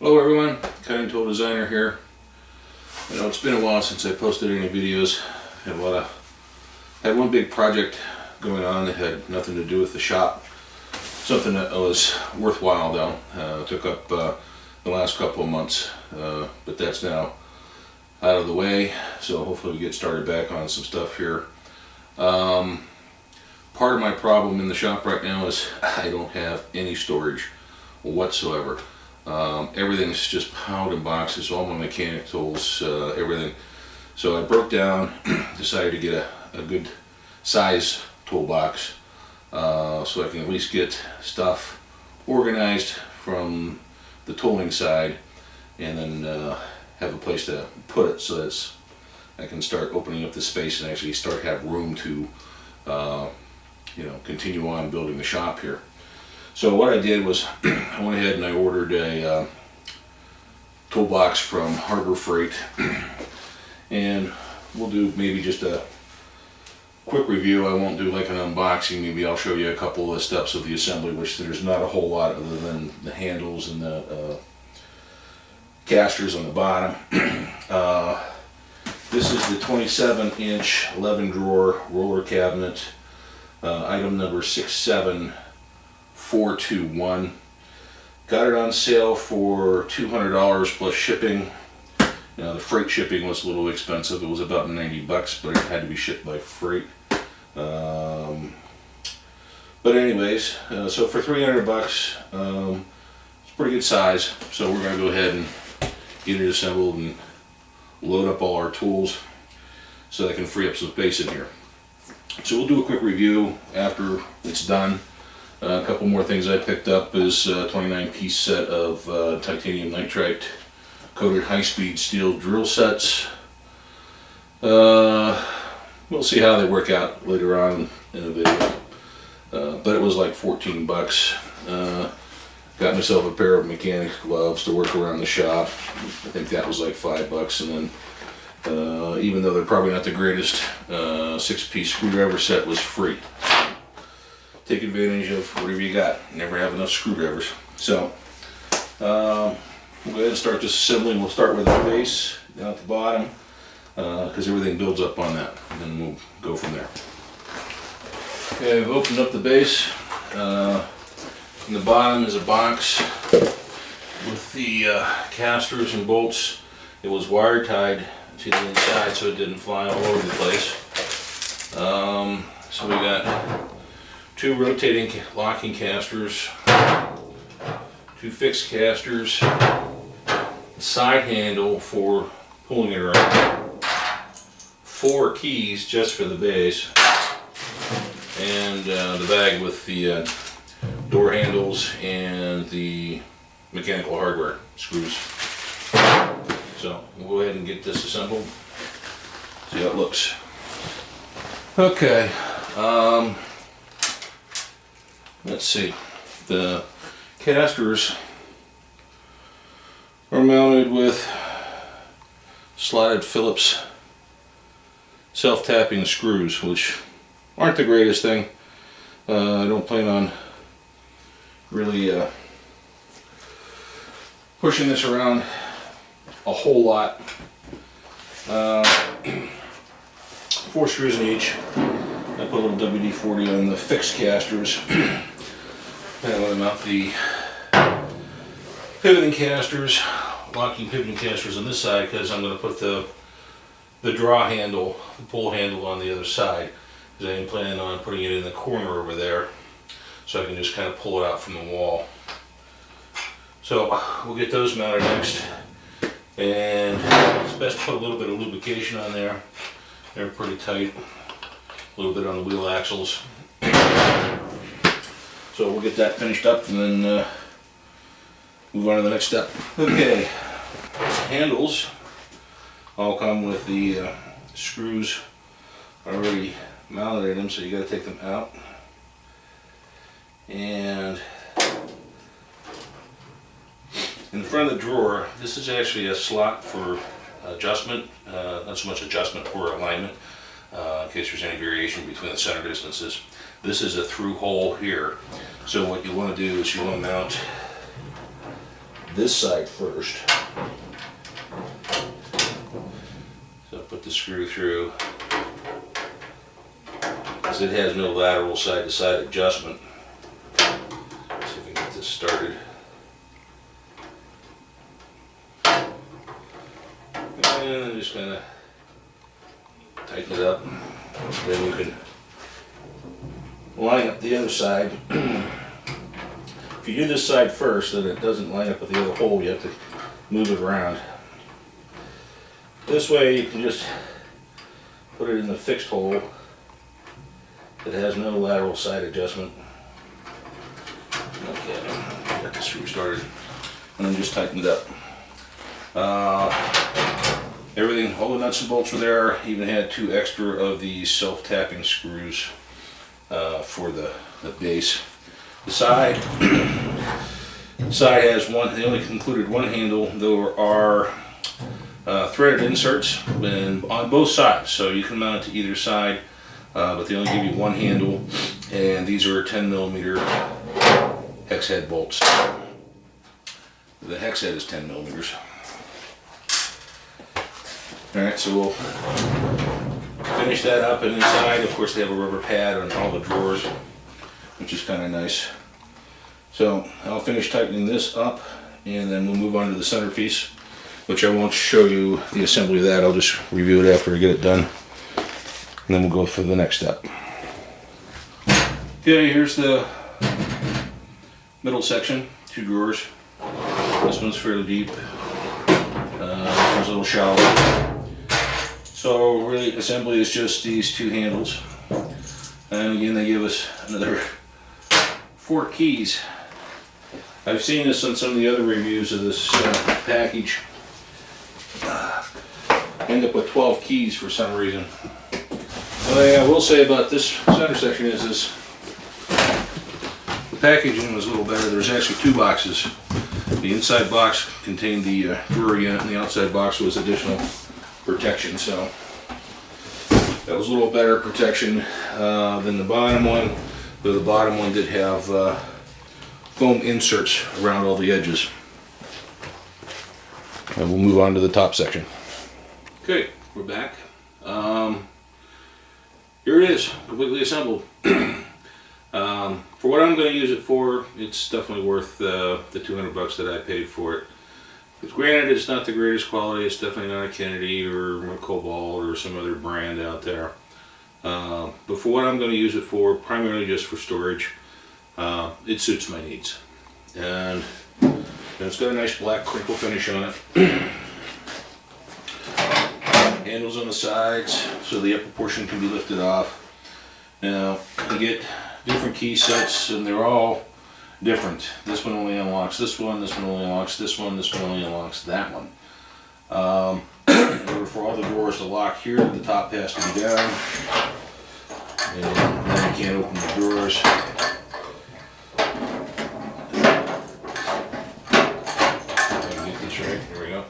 Hello everyone, Cutting Tool Designer here. I know it's been a while since I posted any videos. Had one big project going on that had nothing to do with the shop. Something that was worthwhile though. Took up the last couple of months, but that's now out of the way. So hopefully we get started back on some stuff here. Part of my problem in the shop right now is I don't have any storage whatsoever. Everything's just piled in boxes, all my mechanic tools, everything. So I broke down, decided to get a good size toolbox so I can at least get stuff organized from the tooling side, and then have a place to put it so that I can start opening up the space and actually have room to continue on building the shop here. So what I did was I went ahead and I ordered a toolbox from Harbor Freight, and we'll do maybe just a quick review. I won't do like an unboxing. Maybe I'll show you a couple of the steps of the assembly, which there's not a whole lot other than the handles and the casters on the bottom. This is the 27-inch 11-drawer roller cabinet, item number 67421. Got it on sale for $200 plus shipping. Now the freight shipping was a little expensive. It was about $90, but it had to be shipped by freight. But anyways, so for $300, it's a pretty good size. So we're going to go ahead and get it assembled and load up all our tools so that I can free up some space in here. So we'll do a quick review after it's done. A couple more things I picked up is a 29-piece set of titanium nitride coated high-speed steel drill sets. We'll see how they work out later on in the video. But it was like 14 bucks. Got myself a pair of mechanics gloves to work around the shop. I think that was like $5, and then even though they're probably not the greatest, 6-piece screwdriver set was free. Take advantage of whatever you got. Never have enough screwdrivers. So we'll go ahead and start this assembly. We'll start with the base down at the bottom, because everything builds up on that, and then we'll go from there. Okay, I've opened up the base. In the bottom is a box with the casters and bolts. It was wire tied to the inside so it didn't fly all over the place. So we got 2 rotating locking casters, 2 fixed casters, a side handle for pulling it around, 4 keys just for the base, and the bag with the door handles and the mechanical hardware screws. So we'll go ahead and get this assembled, see how it looks. Okay, let's see. The casters are mounted with slotted Phillips self-tapping screws, which aren't the greatest thing. I don't plan on really pushing this around a whole lot. 4 screws in each. I put a little WD-40 on the fixed casters. And I'm going to mount the pivoting casters, locking pivoting casters on this side, because I'm going to put the draw handle, the pull handle on the other side, because I am planning on putting it in the corner over there, so I can just kind of pull it out from the wall. So we'll get those mounted next, and it's best to put a little bit of lubrication on there. They're pretty tight. A little bit on the wheel axles. So we'll get that finished up and then move on to the next step. Okay, handles all come with the screws already mounted in them, so you got to take them out. And in the front of the drawer, this is actually a slot for adjustment, not so much adjustment for alignment, in case there's any variation between the center distances. This is a through hole here. So what you want to do is you want to mount this side first. So I put the screw through, because it has no lateral side-to-side adjustment. Let's see if we can get this started. And then just kind of tighten it up. Then you can line up the other side. If you do this side first, then it doesn't line up with the other hole. You have to move it around. This way you can just put it in the fixed hole that has no lateral side adjustment. Okay, got the screw started, and then just tighten it up. Everything, all the nuts and bolts were there. Even had 2 extra of these self-tapping screws for the base. The side has one. They only included one handle. There are threaded inserts on both sides, so you can mount it to either side, but they only give you one handle, and these are 10mm hex head bolts. The hex head is 10mm. Alright, so we'll finish that up, and inside, of course, they have a rubber pad on all the drawers, which is kind of nice. So I'll finish tightening this up, and then we'll move on to the centerpiece, which I won't show you the assembly of that. I'll just review it after I get it done, and then we'll go for the next step. Okay, here's the middle section, 2 drawers. This one's fairly deep. This one's a little shallow. So really, assembly is just these 2 handles, and again they give us another 4 keys. I've seen this on some of the other reviews of this package. End up with 12 keys for some reason. The thing I will say about this center section is the packaging was a little better. There's actually 2 boxes. The inside box contained the drawer unit, and the outside box was additional protection. So that was a little better protection than the bottom one, though the bottom one did have foam inserts around all the edges. And we'll move on to the top section. Okay, we're back. Here it is, completely assembled. For what I'm going to use it for, it's definitely worth the $200 that I paid for it. But granted, it's not the greatest quality. It's definitely not a Kennedy or a Cobalt or some other brand out there. But for what I'm going to use it for, primarily just for storage, it suits my needs. And it's got a nice black crinkle finish on it. Handles on the sides, so the upper portion can be lifted off. Now, you get different key sets, and they're all different. This one only unlocks this one only unlocks this one only unlocks that one. In order for all the drawers to lock here, the top has to be down, and then you can't open the drawers. Get this right, here we go.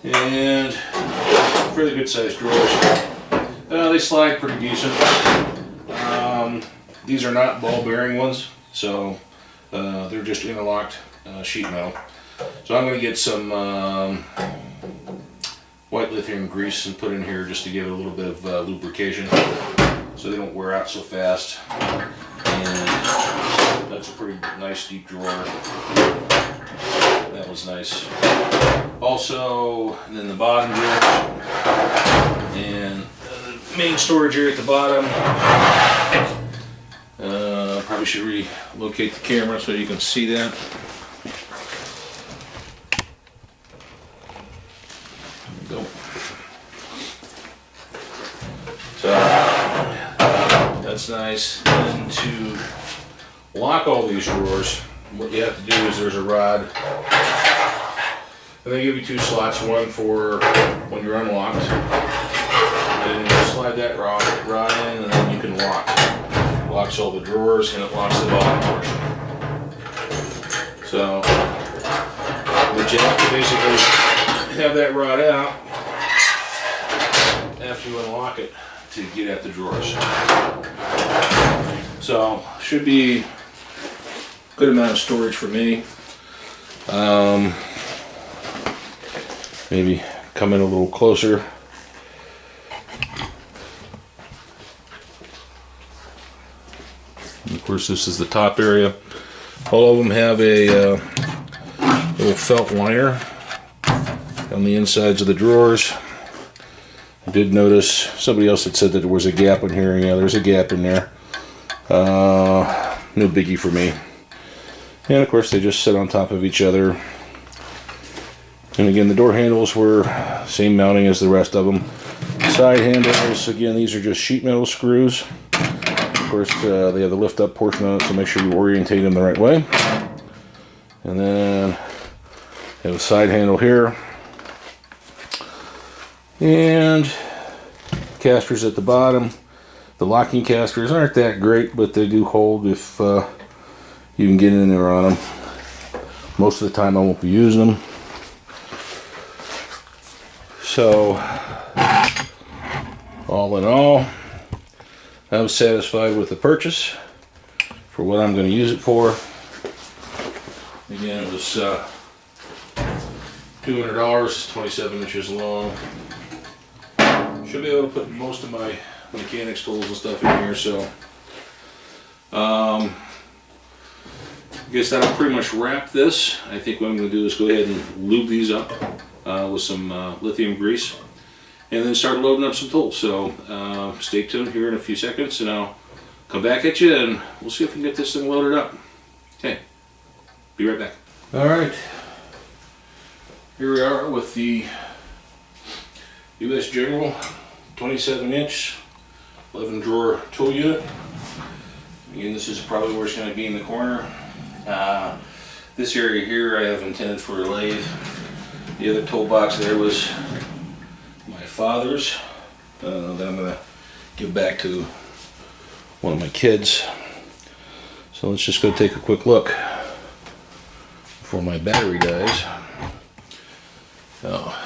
And fairly good sized drawers. They slide pretty decent. These are not ball bearing ones, so they're just interlocked sheet metal. So I'm going to get some white lithium grease and put in here just to give it a little bit of lubrication so they don't wear out so fast. And that's a pretty nice deep drawer. That was nice. Also, and then the bottom drawer and the main storage area at the bottom. Probably should relocate the camera so you can see that. There we go. So that's nice. And to lock all these drawers, what you have to do is there's a rod. And they give you 2 slots, one for when you're unlocked. And you slide that rod in, and then you can lock. It locks all the drawers, and it locks the bottom portion. So, but you have to basically have that rod out after you unlock it to get at the drawers. So, should be a good amount of storage for me. Maybe come in a little closer. And of course, this is the top area. All of them have a little felt liner on the insides of the drawers. I did notice somebody else had said that there was a gap in here. Yeah, there's a gap in there. No biggie for me. And of course, they just sit on top of each other. And again, the door handles were same mounting as the rest of them. Side handles, again, these are just sheet metal screws. Of course, they have the lift up portion on it, so make sure you orientate them the right way. And then you have a side handle here. And casters at the bottom. The locking casters aren't that great, but they do hold if you can get in there on them. Most of the time I won't be using them. So, all in all, I was satisfied with the purchase for what I'm going to use it for. Again, it was $200, 27 inches long. Should be able to put most of my mechanics tools and stuff in here, so I guess that'll pretty much wrap this. I think what I'm going to do is go ahead and lube these up with some lithium grease and then start loading up some tools. So stay tuned here in a few seconds and I'll come back at you and we'll see if we can get this thing loaded up. Okay, be right back. Alright, here we are with the US General 27-inch 11 drawer tool unit. Again, this is probably where it's going to be in the corner. This area here I have intended for a lathe. The other toolbox there was my father's that I'm going to give back to one of my kids. So let's just go take a quick look before my battery dies. Oh.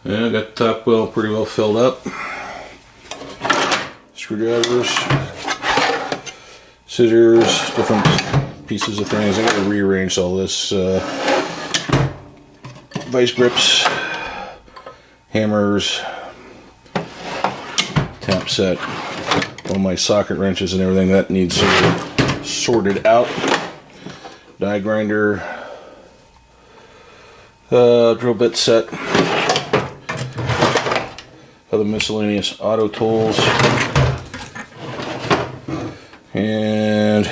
Yeah, I got the top well pretty well filled up. Screwdrivers, scissors, different pieces of things. I got to rearrange all this. Vice grips, hammers, tap set, all my socket wrenches and everything that needs sorted out. Die grinder, drill bit set. Other miscellaneous auto tools and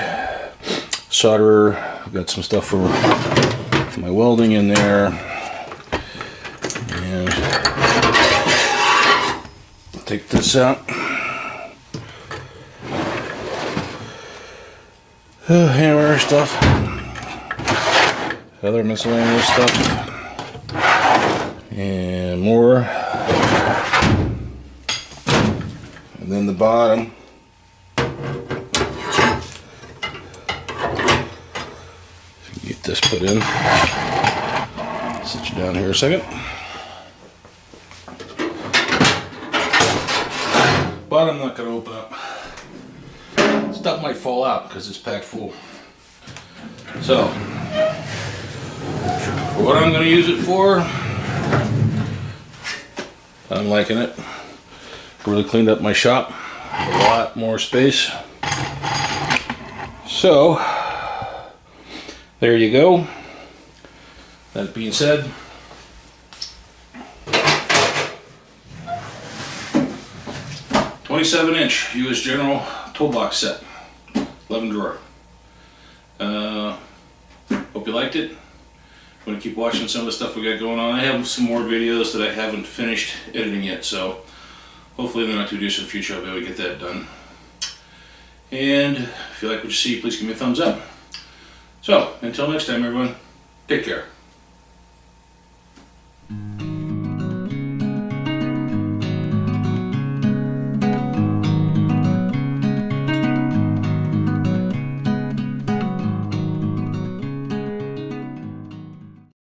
solderer. I've got some stuff for my welding in there, and take this out. Hammer stuff, other miscellaneous stuff, and more. And then the bottom, get this put in. Sit you down here a second. Bottom not going to open up. Stuff might fall out because it's packed full. So, for what I'm going to use it for, I'm liking it. Really cleaned up my shop, a lot more space. So there you go. That being said, $27-inch US General toolbox set, 11 drawer. Hope you liked it. I'm going to keep watching some of the stuff we got going on. I have some more videos that I haven't finished editing yet, so hopefully in the not too distant future I'll be able to get that done. And if you like what you see, please give me a thumbs up. So, until next time everyone, take care.